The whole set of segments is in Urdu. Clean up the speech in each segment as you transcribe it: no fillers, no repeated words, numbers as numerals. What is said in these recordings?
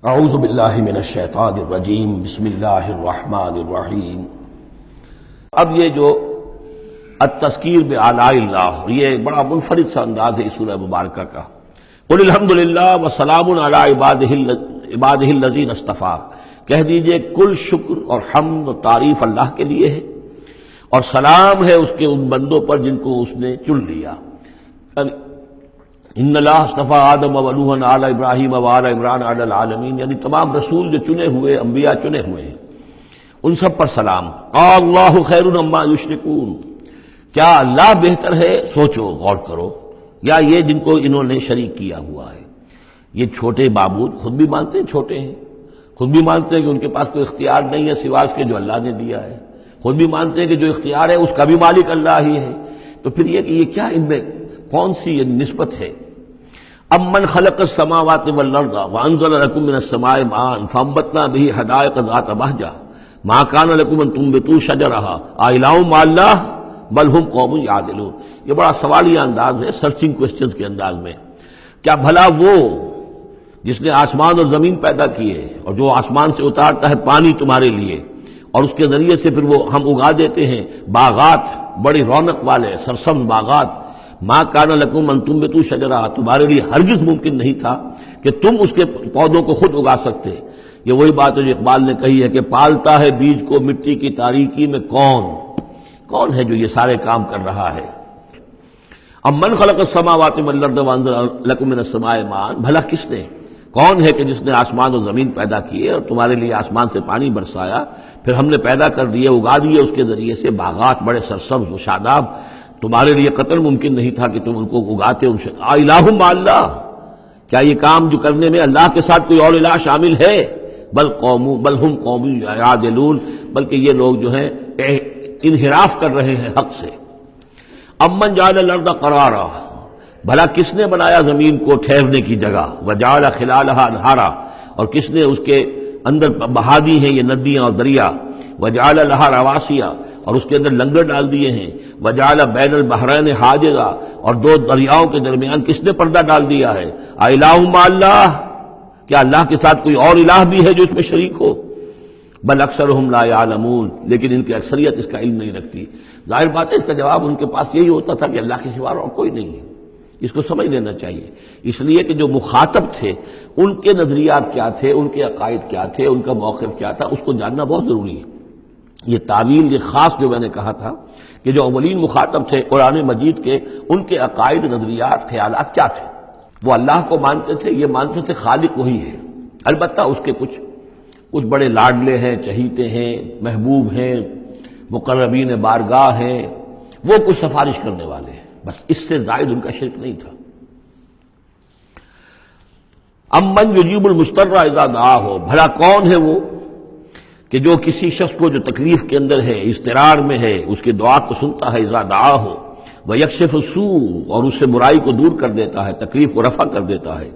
اعوذ باللہ من الشیطان الرجیم بسم اللہ الرحمن الرحیم۔ اب یہ جو التذکیر بآلاء اللہ، یہ بڑا منفرد سا انداز ہے اس سورہ مبارکہ کا۔ قل الحمد للہ وسلام علی عبادہ الذین اصطفیٰ، کہہ دیجئے کل شکر اور حمد و تعریف اللہ کے لیے ہے، اور سلام ہے اس کے ان بندوں پر جن کو اس نے چن لیا۔ ان اللہ اصطفیٰ آدم و نوحا علی ابراہیم و آل عمران علی العالمین، یعنی تمام رسول جو چنے ہوئے، انبیاء چنے ہوئے ہیں، ان سب پر سلام۔ اللہ خیر عما یشرکون، کیا اللہ بہتر ہے، سوچو غور کرو، یا یہ جن کو انہوں نے شریک کیا ہوا ہے۔ یہ چھوٹے معبود خود بھی مانتے ہیں چھوٹے ہیں، خود بھی مانتے ہیں کہ ان کے پاس کوئی اختیار نہیں ہے سوائے اس کے جو اللہ نے دیا ہے، خود بھی مانتے ہیں کہ جو اختیار ہے اس کا بھی مالک اللہ ہی ہے۔ تو پھر یہ کہ یہ کیا ان میں کون سی یہ نسبت ہے؟ امن خلق السماوات والارض وانزل لكم من السماء ماء فانبتنا به حدائق ذات بهجة ما كان لكم ان تنبتوا شجرها أإله مع الله بل هم قوم يعدلون۔ یہ بڑا سوالیہ انداز ہے، سرچنگ کوسچنز کے انداز میں۔ کیا بھلا وہ جس نے آسمان اور زمین پیدا کیے اور جو آسمان سے اتارتا ہے پانی تمہارے لیے، اور اس کے ذریعے سے پھر وہ ہم اگا دیتے ہیں باغات، بڑی رونق والے سرسبز باغات، ما کان لکم ان تنبتوا شجرا، تمہارے لیے ہرگز ممکن نہیں تھا کہ تم اس کے پودوں کو خود اگا سکتے۔ یہ وہی بات ہے جو اقبال نے کہی ہے کہ پالتا ہے بیج کو مٹی کی تاریکی میں کون ہے جو یہ سارے کام کر رہا ہے؟ امن خلق السماوات والارض وانزل لکم من السماء ماء، بھلا کس نے، کون ہے کہ جس نے آسمان اور زمین پیدا کیے اور تمہارے لیے آسمان سے پانی برسایا، پھر ہم نے پیدا کر دیے، اگا دیے اس کے ذریعے سے باغات بڑے سرسبز و شاداب، تمہارے لیے قطر ممکن نہیں تھا کہ تم ان کو اگاتے۔ الہ مع اللہ، کیا یہ کام جو کرنے میں اللہ کے ساتھ کوئی اور الہ شامل ہے؟ بل ہم قوم یعدلون، بلکہ یہ لوگ جو ہیں انحراف کر رہے ہیں حق سے۔ امن جعل الارض قرارا، بھلا کس نے بنایا زمین کو ٹھہرنے کی جگہ، وجعل خلالها انہارا، اور کس نے اس کے اندر بہا دی ہیں یہ ندیاں اور دریا، وجعل لها رواسیا، اور اس کے اندر لنگر ڈال دیے ہیں، وجعل بین البحرین حاجزا، اور دو دریاؤں کے درمیان کس نے پردہ ڈال دیا ہے؟ الہ مع اللہ، کیا اللہ کے ساتھ کوئی اور الہ بھی ہے جو اس میں شریک ہو؟ بل اکثرہم لا یعلمون، لیکن ان کی اکثریت اس کا علم نہیں رکھتی۔ ظاہر بات ہے اس کا جواب ان کے پاس یہی ہوتا تھا کہ اللہ کے سوا اور کوئی نہیں ہے۔ اس کو سمجھ لینا چاہیے، اس لیے کہ جو مخاطب تھے ان کے نظریات کیا تھے، ان کے عقائد کیا تھے، ان کا موقف کیا تھا، اس کو جاننا بہت ضروری ہے۔ یہ تعویل، یہ خاص جو میں نے کہا تھا کہ جو اولین مخاطب تھے قرآن مجید کے، ان کے عقائد، نظریات، خیالات کیا تھے؟ وہ اللہ کو مانتے تھے، یہ مانتے تھے خالق وہی ہے، البتہ اس کے کچھ بڑے لاڈلے ہیں، چہیتے ہیں، محبوب ہیں، مقربین بارگاہ ہیں، وہ کچھ سفارش کرنے والے ہیں، بس اس سے زائد ان کا شرک نہیں تھا۔ امن یجیب المضطر اذا دعاہ، بھلا کون ہے وہ کہ جو کسی شخص کو جو تکلیف کے اندر ہے، اضطرار میں ہے، اس کی دعا کو سنتا ہے، اذا دعاہ ویکشف السوء، اور اس سے برائی کو دور کر دیتا ہے، تکلیف کو رفع کر دیتا ہے،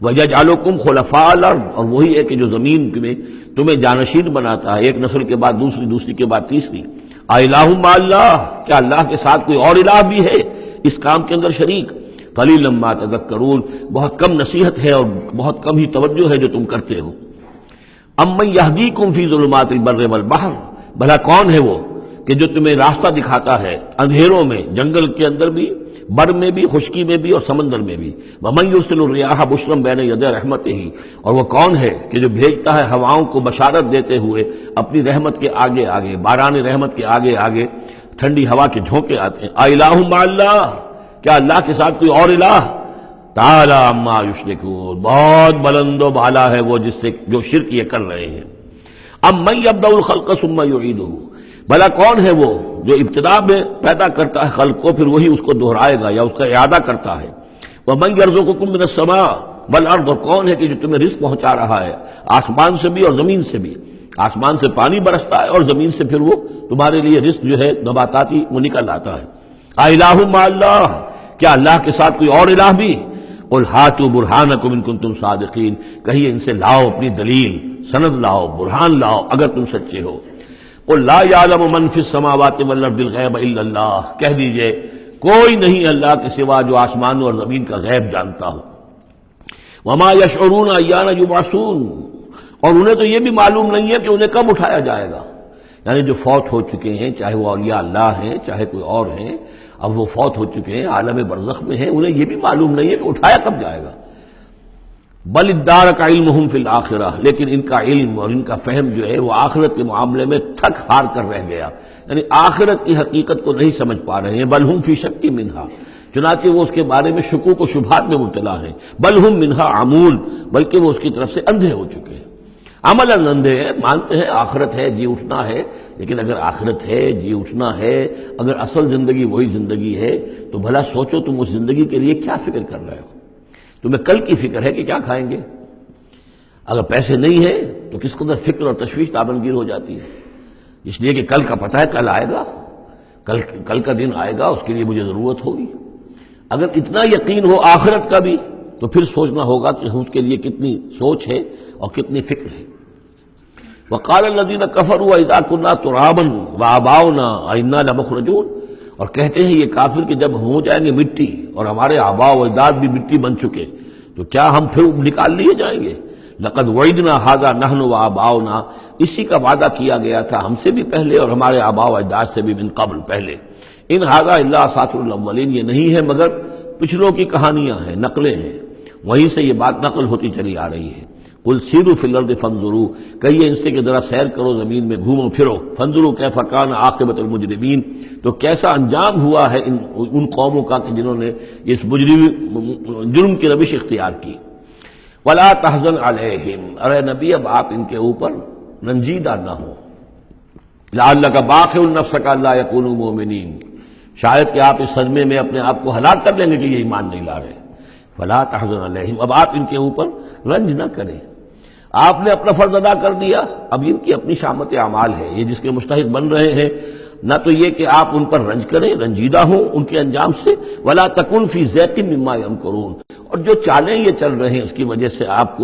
ویجعلکم خلفاء الارض، اور وہی ہے کہ جو زمین میں تمہیں جانشین بناتا ہے، ایک نسل کے بعد دوسری، دوسری کے بعد تیسری۔ الہ مع اللہ، کیا اللہ کے ساتھ کوئی اور الہ بھی ہے اس کام کے اندر شریک؟ قلیلا ما تذکرون، بہت کم نصیحت ہے اور بہت کم ہی توجہ ہے جو تم کرتے ہو۔ امن یہدیکم فی ظلمات البر والبحر، بھلا کون ہے وہ کہ جو تمہیں راستہ دکھاتا ہے اندھیروں میں، جنگل کے اندر بھی، بر میں بھی، خشکی میں بھی اور سمندر میں بھی۔ ومن یرسل الرياح بشرا بین یدی رحمتہ، اور وہ کون ہے کہ جو بھیجتا ہے ہواؤں کو بشارت دیتے ہوئے اپنی رحمت کے آگے آگے، باران رحمت کے آگے آگے ٹھنڈی ہوا کے جھونکے آتے ہیں۔ الہ مع اللہ، کیا اللہ کے ساتھ کوئی اور الہ؟ تعالی عما یشرکون، بہت بلند و بالا ہے وہ جس سے جو شرک یہ کر رہے ہیں۔ امن یبدأ الخلق ثم یعیدہ، بھلا کون ہے وہ جو ابتدا میں پیدا کرتا ہے خلق کو، پھر وہی اس کو دہرائے گا یا اس کا اعادہ کرتا ہے۔ ومن یرزقکم من السماء والارض، اور کون ہے کہ جو تمہیں رزق پہنچا رہا ہے آسمان سے بھی اور زمین سے بھی، آسمان سے پانی برستا ہے اور زمین سے پھر وہ تمہارے لیے رزق جو ہے نباتاتی وہ نکل آتا ہے۔ الہ مع اللہ، کیا اللہ کے ساتھ کوئی اور الہ بھی؟ قل ہاتوا برہانکم ان کنتم صادقین، کہیے ان سے لاؤ اپنی دلیل، سند لاؤ، برہان لاؤ اگر تم سچے ہو۔ قل لا یعلم من فی السماوات والارض الغیب الا اللہ، کہہ دیجئے کوئی نہیں اللہ کے سوا جو آسمانوں اور زمین کا غیب جانتا ہو۔ وما یشعرون ایان یبعثون، اور انہیں تو یہ بھی معلوم نہیں ہے کہ انہیں کب اٹھایا جائے گا. یعنی جو فوت ہو چکے ہیں، چاہے وہ اولیاء اللہ ہیں چاہے کوئی اور ہیں، اب وہ فوت ہو چکے ہیں، عالم برزخ میں ہیں، انہیں یہ بھی معلوم نہیں ہے کہ اٹھایا کب جائے گا. بل ادارک علمہم فی الآخرہ، لیکن ان کا علم اور ان کا فہم جو ہے وہ آخرت کے معاملے میں تھک ہار کر رہ گیا، یعنی آخرت کی حقیقت کو نہیں سمجھ پا رہے ہیں. بل ہم فی شک منہا، چنانچہ وہ اس کے بارے میں شکوک و شبہات میں مبتلا ہیں. بل ہم منہا عمون، بلکہ وہ اس کی طرف سے اندھے ہو چکے ہیں. عملاً اندھے ہیں، مانتے ہیں آخرت ہے، جی اٹھنا ہے، لیکن اگر آخرت ہے، جی اٹھنا ہے، اگر اصل زندگی وہی زندگی ہے تو بھلا سوچو تم اس زندگی کے لیے کیا فکر کر رہے ہو. تمہیں کل کی فکر ہے کہ کیا کھائیں گے. اگر پیسے نہیں ہیں تو کس قدر فکر اور تشویش تابنگیر ہو جاتی ہے، اس لیے کہ کل کا پتہ ہے کل آئے گا، کل کا دن آئے گا، اس کے لیے مجھے ضرورت ہوگی. اگر اتنا یقین ہو آخرت کا بھی تو پھر سوچنا ہوگا کہ اس کے لیے کتنی سوچ ہے اور کتنی فکر ہے. وقال الذين كفروا اذا كنا ترابا وآباؤنا أئنا لمخرجون، اور کہتے ہیں یہ کافر کہ جب ہو جائیں گے مٹی اور ہمارے آباء و اجداد بھی مٹی بن چکے تو کیا ہم پھر نکال لیے جائیں گے. لقد وعدنا هذا نحن وآباؤنا، اسی کا وعدہ کیا گیا تھا ہم سے بھی پہلے اور ہمارے آباء و اجداد سے بھی من قبل پہلے. ان هذا الا اساطیر الاولین، یہ نہیں ہے مگر پچھلوں کی کہانیاں ہیں، نقلیں ہیں، وہیں سے یہ بات نقل ہوتی چلی آ رہی ہے. قل سیروا فی الارض فانظروا، کہیے ان سے کہ ذرا سیر کرو زمین میں، گھومو پھرو. فانظروا کیف کان عاقبۃ المجرمین، تو کیسا انجام ہوا ہے ان قوموں کا کہ جنہوں نے اس جرم کی روش اختیار کی. ولا تحزن علیہم، ارے نبی اب آپ ان کے اوپر رنجیدہ نہ ہو. لعلک باخع نفسک الا یکونوا مؤمنین، شاید کہ آپ اس صدمے میں اپنے آپ کو ہلاک کر لیں گے کہ یہ ایمان نہیں لا رہے. فلا تحزن علیہم، اب آپ ان کے اوپر رنج نہ کریں. آپ نے اپنا فرض ادا کر دیا، اب ان کی اپنی شامت اعمال ہے، یہ جس کے مستحق بن رہے ہیں. نہ تو یہ کہ آپ ان پر رنج کریں، رنجیدہ ہوں ان کے انجام سے. ولا تکن فی ضیق مما یمکرون، اور جو چالیں یہ چل رہے ہیں اس کی وجہ سے آپ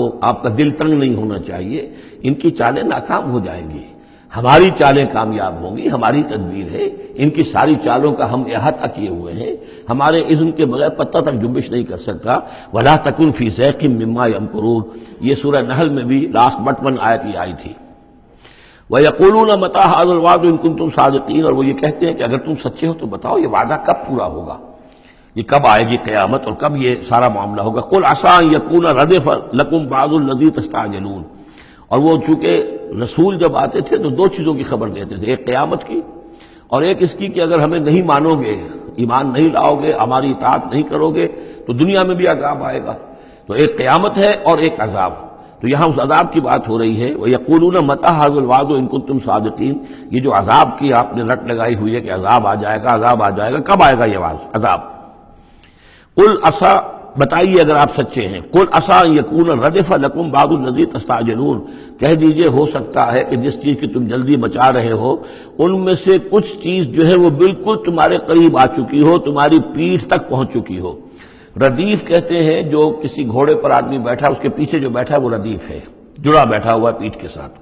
کا دل تنگ نہیں ہونا چاہیے. ان کی چالیں ناکام ہو جائیں گی، ہماری چالیں کامیاب ہوں گی، ہماری تدبیر ہے. ان کی ساری چالوں کا ہم احاطہ کیے ہوئے ہیں، ہمارے اذن کے بغیر پتہ تک جنبش نہیں کر سکتا. ولا تکن فی ضیق مما یمکرون، یہ سورہ نحل میں بھی لاسٹ بٹ 1 آیت یہ آئی تھی. وَيَقُولُونَ مَتَىٰ هَٰذَا الْوَعْدُ إِن كُنتُمْ صَادِقِينَ، اور وہ یہ کہتے ہیں کہ اگر تم سچے ہو تو بتاؤ یہ وعدہ کب پورا ہوگا، یہ کب آئے گی قیامت اور کب یہ سارا معاملہ ہوگا. قُلْ عَسَىٰ أَن يَكُونَ رَدِفَ لَكُمْ بَعْضُ الَّذِي تَسْتَعْجِلُونَ، اور وہ چونکہ رسول جب آتے تھے تو 2 چیزوں کی خبر دیتے تھے، ایک قیامت کی اور ایک اس کی کہ اگر ہمیں نہیں مانو گے، ایمان نہیں لاؤ گے، ہماری اطاعت نہیں کرو گے تو دنیا میں بھی عذاب آئے گا. تو ایک قیامت ہے اور ایک عذاب. تو یہاں اس عذاب کی بات ہو رہی ہے. وَيَقُولُونَ مَتَىٰ هَٰذَا الْوَعْدُ إِن كُنتُمْ صَادِقِينَ، یہ جو عذاب کی آپ نے رٹ لگائی ہوئی ہے کہ عذاب آ جائے گا، عذاب آ جائے گا، کب آئے گا یہ عذاب. قُلْ عَسَىٰ، بتائیے اگر آپ سچے ہیں. قُلْ عَسَىٰ أَن يَكُونَ رَدِفَ لَكُمْ بَعْضُ الَّذِي تَسْتَعْجِلُونَ، کہہ دیجئے ہو سکتا ہے کہ جس چیز کی تم جلدی مچا رہے ہو ان میں سے کچھ چیز جو ہے وہ بالکل تمہارے قریب آ چکی ہو، تمہاری پیٹھ تک پہنچ چکی ہو. ردیف کہتے ہیں جو کسی گھوڑے پر آدمی بیٹھا اس کے پیچھے جو بیٹھا ہے وہ ردیف ہے، جڑا بیٹھا ہوا ہے پیٹھ کے ساتھ.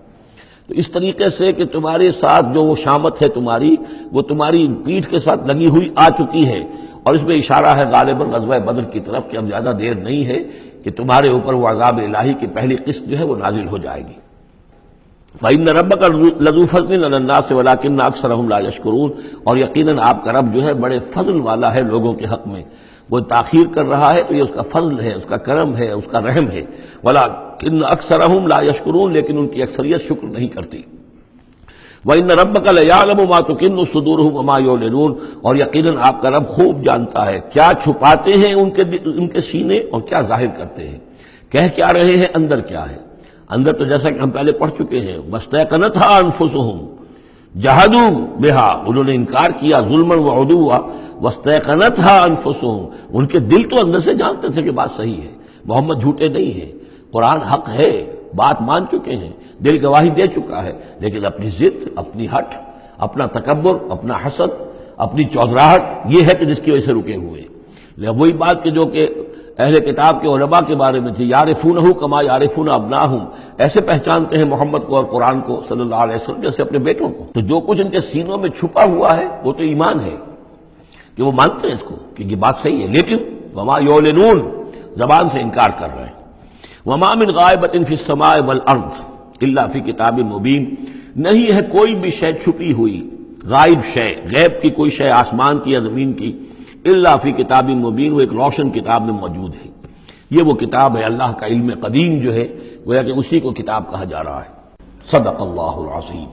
تو اس طریقے سے کہ تمہارے ساتھ جو وہ شامت ہے تمہاری، وہ تمہاری پیٹھ کے ساتھ لگی ہوئی آ چکی ہے. اور اس میں اشارہ ہے غالباً غزوہ بدر کی طرف کہ اب زیادہ دیر نہیں ہے کہ تمہارے اوپر وہ عذاب الہی کی پہلی قسط جو ہے وہ نازل ہو جائے گی. وَإِنَّ رَبَّكَ لَذُو فَضْلٍ عَلَى النَّاسِ وَلَٰكِنَّ أَكْثَرَهُمْ لَا يَشْكُرُونَ، اور یقیناً آپ کا رب جو ہے بڑے فضل والا ہے لوگوں کے حق میں. وہ تاخیر کر رہا ہے تو یہ اس کا فضل ہے، اس کا کرم ہے، اس کا رحم ہے. وَلَٰكِنَّ أَكْثَرَهُمْ لَا يَشْكُرُونَ، لیکن ان کی اکثریت شکر نہیں کرتی. وَإِنَّ رَبَّكَ لَيَعْلَمُ مَا تُكِنُّ صُدُورُهُمْ وَمَا يُعْلِنُونَ، اور یقیناً آپ کا رب خوب جانتا ہے کیا چھپاتے ہیں ان کے سینے اور کیا ظاہر کرتے ہیں، کہہ کیا رہے ہیں، اندر کیا ہے. اندر تو جیسا کہ ہم پہلے پڑھ چکے ہیں، وَاسْتَيْقَنَتْهَا أَنفُسُهُمْ جَحَدُوا بِهَا، انہوں نے انکار کیا ظلمًا وعدوا. وَاسْتَيْقَنَتْهَا أَنفُسُهُمْ، ان کے دل تو اندر سے جانتے تھے کہ بات صحیح ہے، محمد جھوٹے نہیں ہیں، قرآن حق ہے، بات مان چکے ہیں، دل گواہی دے چکا ہے، لیکن اپنی ضد، اپنی ہٹ، اپنا تکبر، اپنا حسد، اپنی چودراہٹ، یہ ہے کہ جس کی وجہ سے رکے ہوئے. وہی بات کہ جو کہ اہل کتاب کے علماء کے بارے میں تھی، یعرفونہ کما یعرفون ابناہم، ایسے پہچانتے ہیں محمد کو اور قرآن کو صلی اللہ علیہ وسلم جیسے اپنے بیٹوں کو. تو جو کچھ ان کے سینوں میں چھپا ہوا ہے وہ تو ایمان ہے کہ وہ مانتے ہیں اس کو کہ یہ بات صحیح ہے، لیکن وما یعلنون، زبان سے انکار کر رہے ہیں. وما من غائبۃ فی السماء والارض الا فی کتاب مبین، نہیں ہے کوئی بھی شے چھپی ہوئی، غائب شے، غیب کی کوئی شے آسمان کی یا زمین کی، الا فی کتاب مبین، وہ ایک روشن کتاب میں موجود ہے۔ یہ وہ کتاب ہے اللہ کا علم قدیم جو ہے، گویا کہ اسی کو کتاب کہا جا رہا ہے۔ صدق اللہ العظیم۔